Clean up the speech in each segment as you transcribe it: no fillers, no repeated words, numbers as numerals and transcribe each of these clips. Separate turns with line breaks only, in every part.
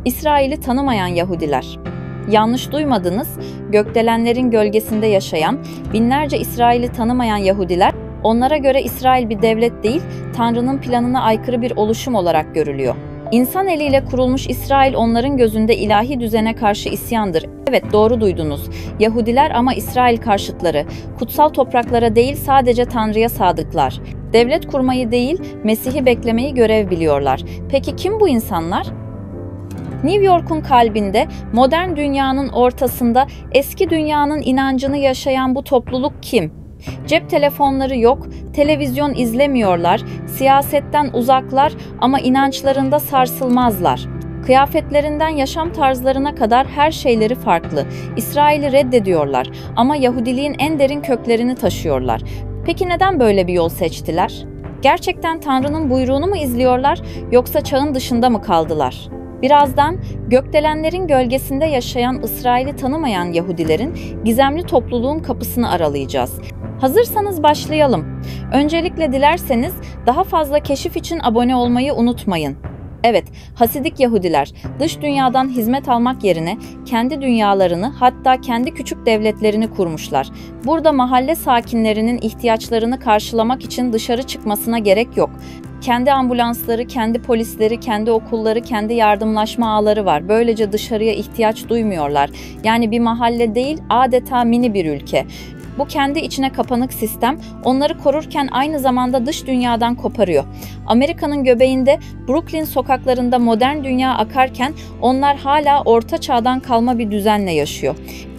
İsrail'i tanımayan Yahudiler. Yanlış duymadınız, gökdelenlerin gölgesinde yaşayan, binlerce İsrail'i tanımayan Yahudiler, onlara göre İsrail bir devlet değil, Tanrı'nın planına aykırı bir oluşum olarak görülüyor. İnsan eliyle kurulmuş İsrail onların gözünde ilahi düzene karşı isyandır. Evet, doğru duydunuz. Yahudiler ama İsrail karşıtları. Kutsal topraklara değil, sadece Tanrı'ya sadıklar. Devlet kurmayı değil, Mesih'i beklemeyi görev biliyorlar. Peki kim bu insanlar? New York'un kalbinde, modern dünyanın ortasında eski dünyanın inancını yaşayan bu topluluk kim? Cep telefonları yok, televizyon izlemiyorlar, siyasetten uzaklar ama inançlarında sarsılmazlar. Kıyafetlerinden yaşam tarzlarına kadar her şeyleri farklı. İsrail'i reddediyorlar ama Yahudiliğin en derin köklerini taşıyorlar. Peki neden böyle bir yol seçtiler? Gerçekten Tanrı'nın buyruğunu mu izliyorlar yoksa çağın dışında mı kaldılar? Birazdan gökdelenlerin gölgesinde yaşayan İsrail'i tanımayan Yahudilerin gizemli topluluğun kapısını aralayacağız. Hazırsanız başlayalım. Öncelikle dilerseniz daha fazla keşif için abone olmayı unutmayın. Evet, Hasidik Yahudiler dış dünyadan hizmet almak yerine kendi dünyalarını, hatta kendi küçük devletlerini kurmuşlar. Burada mahalle sakinlerinin ihtiyaçlarını karşılamak için dışarı çıkmasına gerek yok. Kendi ambulansları, kendi polisleri, kendi okulları, kendi yardımlaşma ağları var. Böylece dışarıya ihtiyaç duymuyorlar. Yani bir mahalle değil, adeta mini bir ülke. Bu kendi içine kapanık sistem onları korurken aynı zamanda dış dünyadan koparıyor. Amerika'nın göbeğinde Brooklyn sokaklarında modern dünya akarken onlar hala orta çağdan kalma bir düzenle yaşıyor.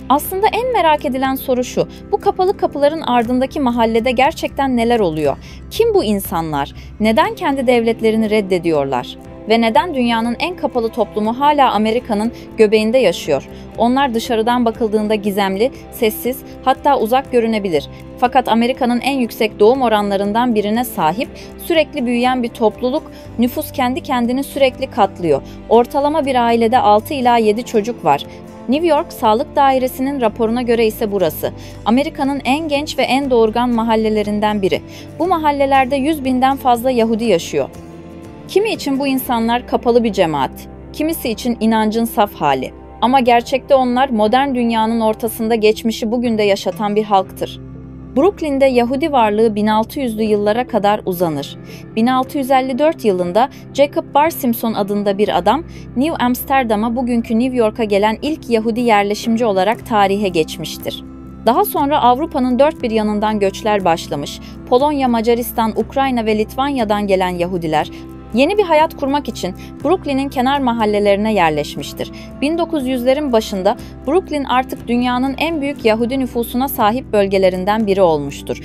Aslında en merak edilen soru şu: bu kapalı kapıların ardındaki mahallede gerçekten neler oluyor? Kim bu insanlar? Neden kendi devletlerini reddediyorlar? Ve neden dünyanın en kapalı toplumu hala Amerika'nın göbeğinde yaşıyor? Onlar dışarıdan bakıldığında gizemli, sessiz, hatta uzak görünebilir. Fakat Amerika'nın en yüksek doğum oranlarından birine sahip, sürekli büyüyen bir topluluk, nüfus kendi kendini sürekli katlıyor. Ortalama bir ailede 6 ila 7 çocuk var. New York Sağlık Dairesi'nin raporuna göre ise burası Amerika'nın en genç ve en doğurgan mahallelerinden biri. Bu mahallelerde 100.000'den fazla Yahudi yaşıyor. Kimi için bu insanlar kapalı bir cemaat, kimisi için inancın saf hali. Ama gerçekte onlar modern dünyanın ortasında geçmişi bugün de yaşatan bir halktır. Brooklyn'de Yahudi varlığı 1600'lü yıllara kadar uzanır. 1654 yılında Jacob Bar Simpson adında bir adam, New Amsterdam'a, bugünkü New York'a gelen ilk Yahudi yerleşimci olarak tarihe geçmiştir. Daha sonra Avrupa'nın dört bir yanından göçler başlamış. Polonya, Macaristan, Ukrayna ve Litvanya'dan gelen Yahudiler yeni bir hayat kurmak için Brooklyn'in kenar mahallelerine yerleşmiştir. 1900'lerin başında Brooklyn artık dünyanın en büyük Yahudi nüfusuna sahip bölgelerinden biri olmuştur.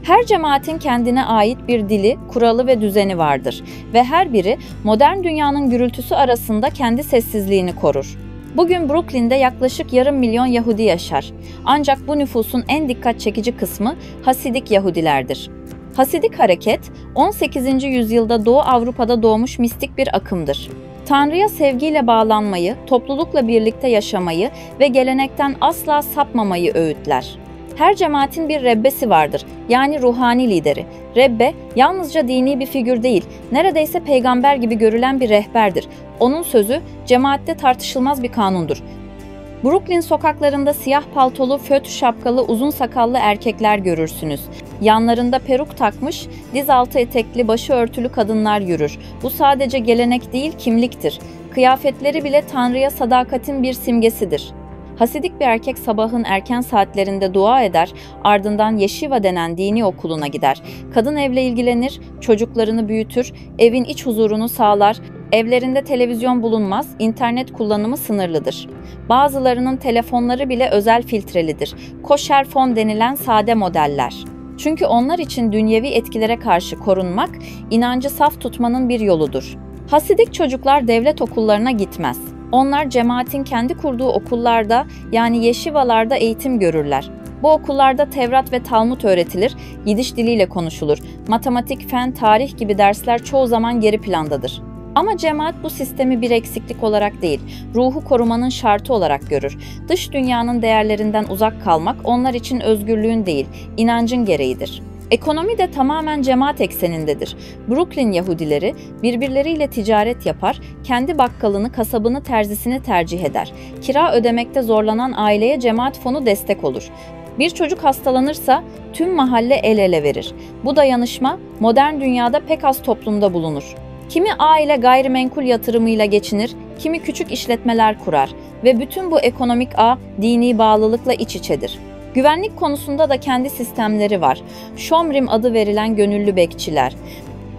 Her cemaatin kendine ait bir dili, kuralı ve düzeni vardır ve her biri modern dünyanın gürültüsü arasında kendi sessizliğini korur. Bugün Brooklyn'de yaklaşık 500.000 Yahudi yaşar. Ancak bu nüfusun en dikkat çekici kısmı Hasidik Yahudilerdir. Hasidik hareket, 18. yüzyılda Doğu Avrupa'da doğmuş mistik bir akımdır. Tanrı'ya sevgiyle bağlanmayı, toplulukla birlikte yaşamayı ve gelenekten asla sapmamayı öğütler. Her cemaatin bir rebbesi vardır, yani ruhani lideri. Rebbe, yalnızca dini bir figür değil, neredeyse peygamber gibi görülen bir rehberdir. Onun sözü, cemaatte tartışılmaz bir kanundur. Brooklyn sokaklarında siyah paltolu, föt şapkalı, uzun sakallı erkekler görürsünüz. Yanlarında peruk takmış, diz altı etekli, başı örtülü kadınlar yürür. Bu sadece gelenek değil, kimliktir. Kıyafetleri bile Tanrı'ya sadakatin bir simgesidir. Hasidik bir erkek sabahın erken saatlerinde dua eder, ardından yeşiva denen dini okuluna gider. Kadın evle ilgilenir, çocuklarını büyütür, evin iç huzurunu sağlar. Evlerinde televizyon bulunmaz, internet kullanımı sınırlıdır. Bazılarının telefonları bile özel filtrelidir. Kosher fon denilen sade modeller. Çünkü onlar için dünyevi etkilere karşı korunmak, inancı saf tutmanın bir yoludur. Hasidik çocuklar devlet okullarına gitmez. Onlar cemaatin kendi kurduğu okullarda, yani yeşivalarda eğitim görürler. Bu okullarda Tevrat ve Talmud öğretilir, Yidiş diliyle konuşulur. Matematik, fen, tarih gibi dersler çoğu zaman geri plandadır. Ama cemaat bu sistemi bir eksiklik olarak değil, ruhu korumanın şartı olarak görür. Dış dünyanın değerlerinden uzak kalmak onlar için özgürlüğün değil, inancın gereğidir. Ekonomi de tamamen cemaat eksenindedir. Brooklyn Yahudileri birbirleriyle ticaret yapar, kendi bakkalını, kasabını, terzisini tercih eder. Kira ödemekte zorlanan aileye cemaat fonu destek olur. Bir çocuk hastalanırsa tüm mahalle el ele verir. Bu dayanışma modern dünyada pek az toplumda bulunur. Kimi aile gayrimenkul yatırımıyla geçinir, kimi küçük işletmeler kurar ve bütün bu ekonomik ağ dini bağlılıkla iç içedir. Güvenlik konusunda da kendi sistemleri var. Şomrim adı verilen gönüllü bekçiler.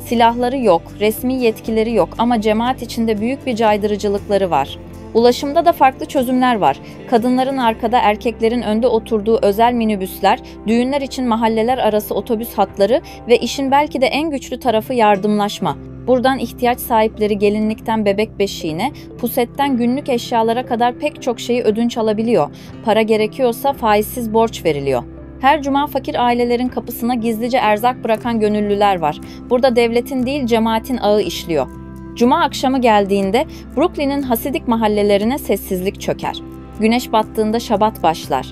Silahları yok, resmi yetkileri yok ama cemaat içinde büyük bir caydırıcılıkları var. Ulaşımda da farklı çözümler var. Kadınların arkada, erkeklerin önde oturduğu özel minibüsler, düğünler için mahalleler arası otobüs hatları ve işin belki de en güçlü tarafı yardımlaşma. Buradan ihtiyaç sahipleri gelinlikten bebek beşiğine, pusetten günlük eşyalara kadar pek çok şeyi ödünç alabiliyor. Para gerekiyorsa faizsiz borç veriliyor. Her cuma fakir ailelerin kapısına gizlice erzak bırakan gönüllüler var. Burada devletin değil cemaatin ağı işliyor. Cuma akşamı geldiğinde Brooklyn'in Hasidik mahallelerine sessizlik çöker. Güneş battığında şabat başlar.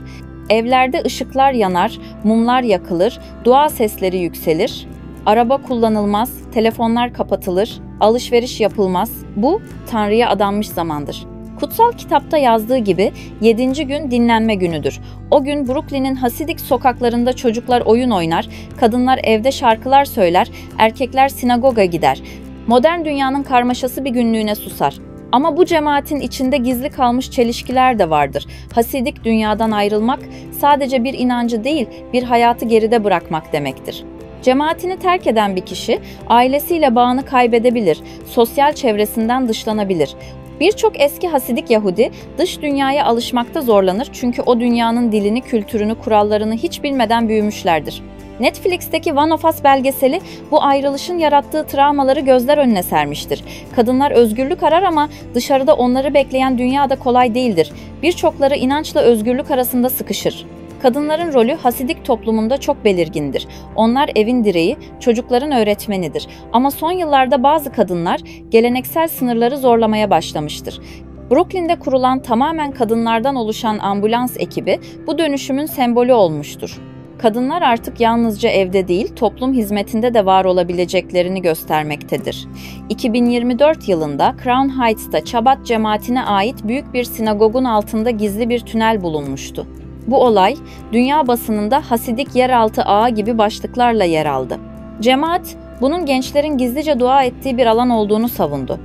Evlerde ışıklar yanar, mumlar yakılır, dua sesleri yükselir. Araba kullanılmaz, telefonlar kapatılır, alışveriş yapılmaz. Bu Tanrı'ya adanmış zamandır. Kutsal kitapta yazdığı gibi 7. gün dinlenme günüdür. O gün Brooklyn'in Hasidik sokaklarında çocuklar oyun oynar, kadınlar evde şarkılar söyler, erkekler sinagoga gider. Modern dünyanın karmaşası bir günlüğüne susar. Ama bu cemaatin içinde gizli kalmış çelişkiler de vardır. Hasidik dünyadan ayrılmak sadece bir inancı değil, bir hayatı geride bırakmak demektir. Cemaatini terk eden bir kişi ailesiyle bağını kaybedebilir, sosyal çevresinden dışlanabilir. Birçok eski Hasidik Yahudi dış dünyaya alışmakta zorlanır çünkü o dünyanın dilini, kültürünü, kurallarını hiç bilmeden büyümüşlerdir. Netflix'teki One of Us belgeseli bu ayrılışın yarattığı travmaları gözler önüne sermiştir. Kadınlar özgürlük arar ama dışarıda onları bekleyen dünya da kolay değildir. Birçokları inançla özgürlük arasında sıkışır. Kadınların rolü Hasidik toplumunda çok belirgindir. Onlar evin direği, çocukların öğretmenidir. Ama son yıllarda bazı kadınlar geleneksel sınırları zorlamaya başlamıştır. Brooklyn'de kurulan tamamen kadınlardan oluşan ambulans ekibi bu dönüşümün sembolü olmuştur. Kadınlar artık yalnızca evde değil, toplum hizmetinde de var olabileceklerini göstermektedir. 2024 yılında Crown Heights'ta Çabat cemaatine ait büyük bir sinagogun altında gizli bir tünel bulunmuştu. Bu olay, dünya basınında Hasidik yeraltı ağı gibi başlıklarla yer aldı. Cemaat, bunun gençlerin gizlice dua ettiği bir alan olduğunu savundu.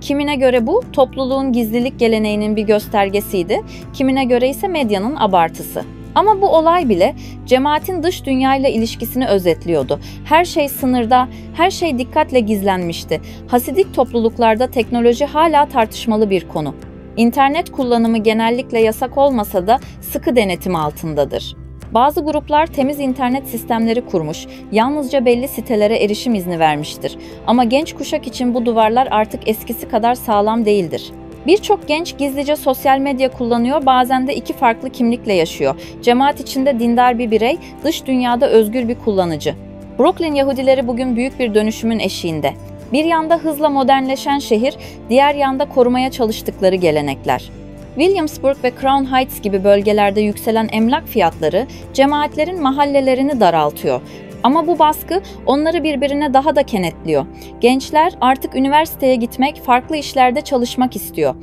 Kimine göre bu, topluluğun gizlilik geleneğinin bir göstergesiydi, kimine göre ise medyanın abartısı. Ama bu olay bile cemaatin dış dünyayla ilişkisini özetliyordu. Her şey sınırda, her şey dikkatle gizlenmişti. Hasidik topluluklarda teknoloji hala tartışmalı bir konu. İnternet kullanımı genellikle yasak olmasa da sıkı denetim altındadır. Bazı gruplar temiz internet sistemleri kurmuş, yalnızca belli sitelere erişim izni vermiştir. Ama genç kuşak için bu duvarlar artık eskisi kadar sağlam değildir. Birçok genç gizlice sosyal medya kullanıyor, bazen de iki farklı kimlikle yaşıyor. Cemaat içinde dindar bir birey, dış dünyada özgür bir kullanıcı. Brooklyn Yahudileri bugün büyük bir dönüşümün eşiğinde. Bir yanda hızla modernleşen şehir, diğer yanda korumaya çalıştıkları gelenekler. Williamsburg ve Crown Heights gibi bölgelerde yükselen emlak fiyatları cemaatlerin mahallelerini daraltıyor. Ama bu baskı onları birbirine daha da kenetliyor. Gençler artık üniversiteye gitmek, farklı işlerde çalışmak istiyor.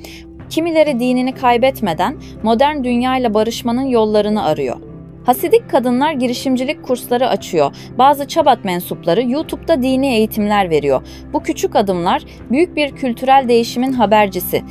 Kimileri dinini kaybetmeden modern dünyayla barışmanın yollarını arıyor. Hasidik kadınlar girişimcilik kursları açıyor. Bazı Çabat mensupları YouTube'da dini eğitimler veriyor. Bu küçük adımlar büyük bir kültürel değişimin habercisi.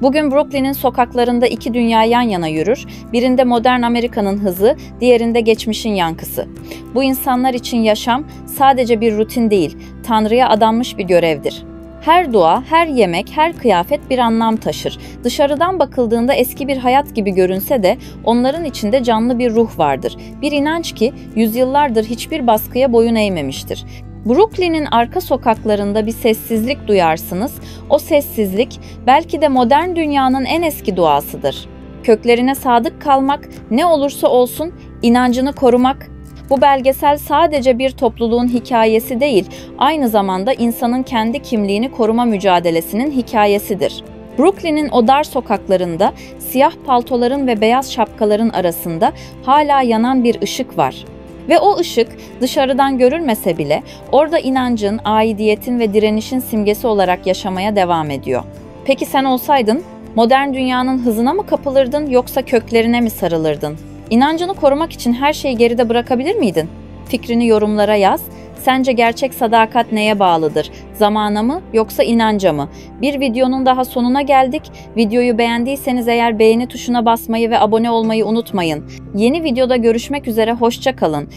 Bugün Brooklyn'in sokaklarında iki dünya yan yana yürür. Birinde modern Amerika'nın hızı, diğerinde geçmişin yankısı. Bu insanlar için yaşam sadece bir rutin değil, Tanrı'ya adanmış bir görevdir. Her dua, her yemek, her kıyafet bir anlam taşır. Dışarıdan bakıldığında eski bir hayat gibi görünse de onların içinde canlı bir ruh vardır. Bir inanç ki yüzyıllardır hiçbir baskıya boyun eğmemiştir. Brooklyn'in arka sokaklarında bir sessizlik duyarsınız. O sessizlik belki de modern dünyanın en eski duasıdır. Köklerine sadık kalmak, ne olursa olsun inancını korumak. Bu belgesel sadece bir topluluğun hikayesi değil, aynı zamanda insanın kendi kimliğini koruma mücadelesinin hikayesidir. Brooklyn'in o dar sokaklarında, siyah paltoların ve beyaz şapkaların arasında hala yanan bir ışık var. Ve o ışık dışarıdan görülmese bile orada inancın, aidiyetin ve direnişin simgesi olarak yaşamaya devam ediyor. Peki sen olsaydın modern dünyanın hızına mı kapılırdın yoksa köklerine mi sarılırdın? İnancını korumak için her şeyi geride bırakabilir miydin? Fikrini yorumlara yaz. Sence gerçek sadakat neye bağlıdır? Zamana mı yoksa inanca mı? Bir videonun daha sonuna geldik. Videoyu beğendiyseniz eğer beğeni tuşuna basmayı ve abone olmayı unutmayın. Yeni videoda görüşmek üzere, hoşça kalın.